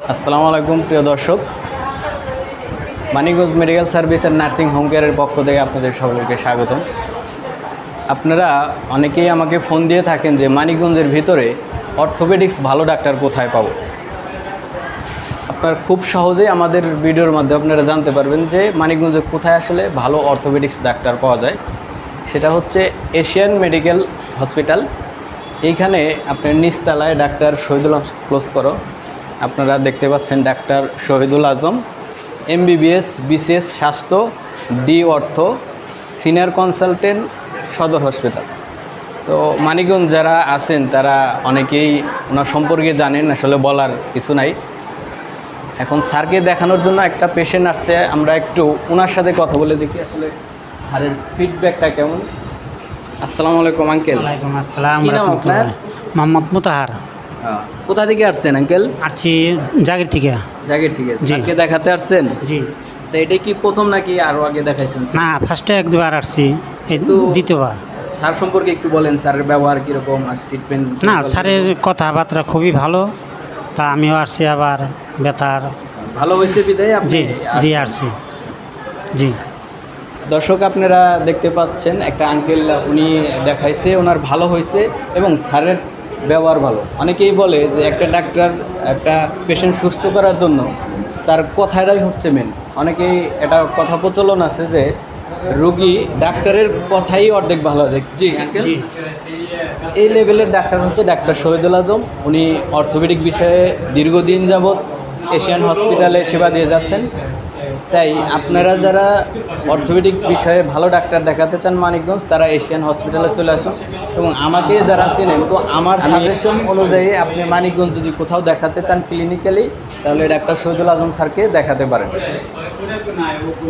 আসসালামু আলাইকুম প্রিয় দর্শক, Manikganj medical service and nursing home কেয়ারের পক্ষ থেকে আপনাদের সকলকে স্বাগতম। আপনারা অনেকেই আমাকে ফোন দিয়ে থাকেন যে মানিকগঞ্জের ভিতরে অর্থোপেডিক্স ভালো ডাক্তার কোথায় পাবো। আপনারা খুব সহজেই আমাদের ভিডিওর মাধ্যমে আপনারা জানতে পারবেন যে মানিকগঞ্জে কোথায় আসলে ভালো অর্থোপেডিক্স ডাক্তার পাওয়া যায়। সেটা হচ্ছে এশিয়ান মেডিকেল হসপিটাল। এইখানে আপনার নিচতলায় ডাক্তার শহীদুল ক্লোজ করো আপনারা দেখতে পাচ্ছেন ডাক্তার শহীদুল আজম, MBBS BCS স্বাস্থ্য, ডি অর্থ, সিনিয়র কনসালটেন্ট, সদর হসপিটাল। তো মানিকগঞ্জ যারা আছেন তারা অনেকেই ওনার সম্পর্কে জানেন, আসলে বলার কিছু নাই। এখন স্যারকে দেখানোর জন্য একটা পেশেন্ট আসছে, আমরা একটু ওনার সাথে কথা বলে দেখি আসলে স্যারের ফিডব্যাকটা কেমন। আসসালামু আলাইকুম আঙ্কেল। ওয়ালাইকুম আসসালাম। কি নাম আপনার? মোহাম্মদ মুতাহার। কোথা থেকে আসছেন আঙ্কেল? আসছি জাগির থেকে। জাগির থেকে জি। স্যারকে দেখাতে আসছেন? জি। আচ্ছা, এটা কি প্রথম নাকি আরও আগে দেখাইছেন? না, ফার্স্টে এক দুবার আসছি, এই তো- দ্বিতীয়বার। স্যার সম্পর্কে একটু বলেন, স্যারের ব্যবহার কীরকম আর ট্রিটমেন্ট? না, স্যারের কথাবার্তা খুবই ভালো। তা আমিও আসছি আবার ব্যথার। ভালো হয়েছে বিদায় আপনি জি জি আসছেন। আসছি। জি। দর্শক আপনারা দেখতে পাচ্ছেন একটা আঙ্কেল, উনি দেখাইছে, ওনার ভালো হয়েছে এবং স্যারের ব্যবহার ভালো। অনেকেই বলে যে একটা ডাক্তার একটা পেশেন্ট সুস্থ করার জন্য তার কথাটাই হচ্ছে মেন। অনেকেই এটা কথা প্রচলন আছে যে রোগী ডাক্তারের কথাই অর্ধেক ভালো হয়। জি আঙ্কেল, জি। এই লেভেলের ডাক্তার হচ্ছে ডাক্তার শহীদুল আজম। উনি অর্থোপেডিক বিষয়ে দীর্ঘদিন যাবৎ এশিয়ান হসপিটালে সেবা দিয়ে যাচ্ছেন। তাই আপনারা যারা অর্থোপেডিক বিষয়ে ভালো ডাক্তার দেখাতে চান মানিকগঞ্জ, তারা এশিয়ান হসপিটালে চলে আসুন। এবং আমাকে যারা চেনেন, তো আমার সাজেশন অনুযায়ী আপনি মানিকগঞ্জ যদি কোথাও দেখাতে চান ক্লিনিক্যালি, তাহলে ডাক্তার শহীদুল আজম স্যারকে দেখাতে পারেন।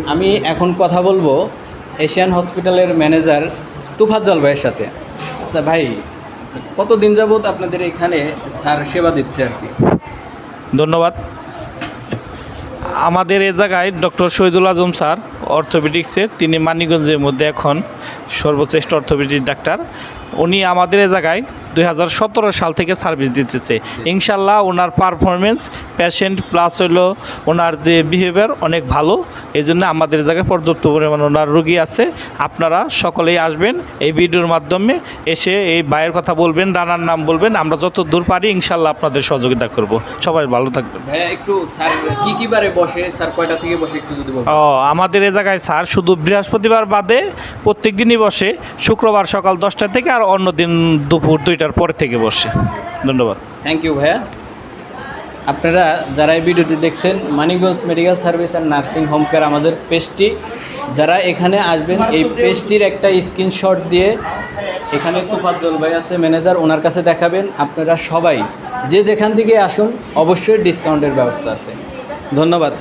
আমি এখন কথা বলবো এশিয়ান হসপিটালের ম্যানেজার তুফাজ্জল ভাইয়ের সাথে। আচ্ছা ভাই, কতদিন যাবত আপনাদের এখানে স্যার সেবা দিচ্ছে আর কি? ধন্যবাদ। আমাদের এ জায়গায় ডক্টর শহীদুল আজম স্যার অর্থোপেডিক্সের, তিনি মানিকগঞ্জের মধ্যে এখন সর্বশ্রেষ্ঠ অর্থোপেডিক ডাক্তার। উনি আমাদের এ জায়গায় 2017 সাল থেকে সার্ভিস দিতেছে। ইনশাল্লাহ ওনার পারফরমেন্স, পেশেন্ট প্লাস হলো ওনার যে বিহেভিয়ার অনেক ভালো। এই জন্য আমাদের জায়গায় পর্যাপ্ত পরিমাণ ওনার রোগী আছে। আপনারা সকলেই আসবেন, এই ভিডিওর মাধ্যমে এসে এই ভাইয়ের কথা বলবেন, রানার নাম বলবেন, আমরা যত দূর পারি ইনশাল্লাহ আপনাদের সহযোগিতা করব। সবাই ভালো থাকবেন। ভাইয়া একটু স্যার কি বারে বসে, স্যার কয়টা থেকে বসে একটু যদি বলতেন। আমাদের এ জায়গায় স্যার শুধু বৃহস্পতিবার বাদে প্রত্যেক দিনই বসে। শুক্রবার সকাল 10টা থেকে আর অন্য দিন দুপুর 2টার পরে থেকে বসে। ধন্যবাদ। থ্যাংক ইউ ভাইয়া। আপনারা যারা এই ভিডিওটি দেখছেন, Manikganj medical service and nursing home care আমাদের পেজটি, যারা এখানে আসবেন এই পেজটির একটা স্ক্রিনশট দিয়ে এখানে তুফাজ্জল ভাই আছে ম্যানেজার, ওনার কাছে দেখাবেন। আপনারা সবাই যে যেখান থেকে আসুন অবশ্যই ডিসকাউন্টের ব্যবস্থা আছে। ধন্যবাদ।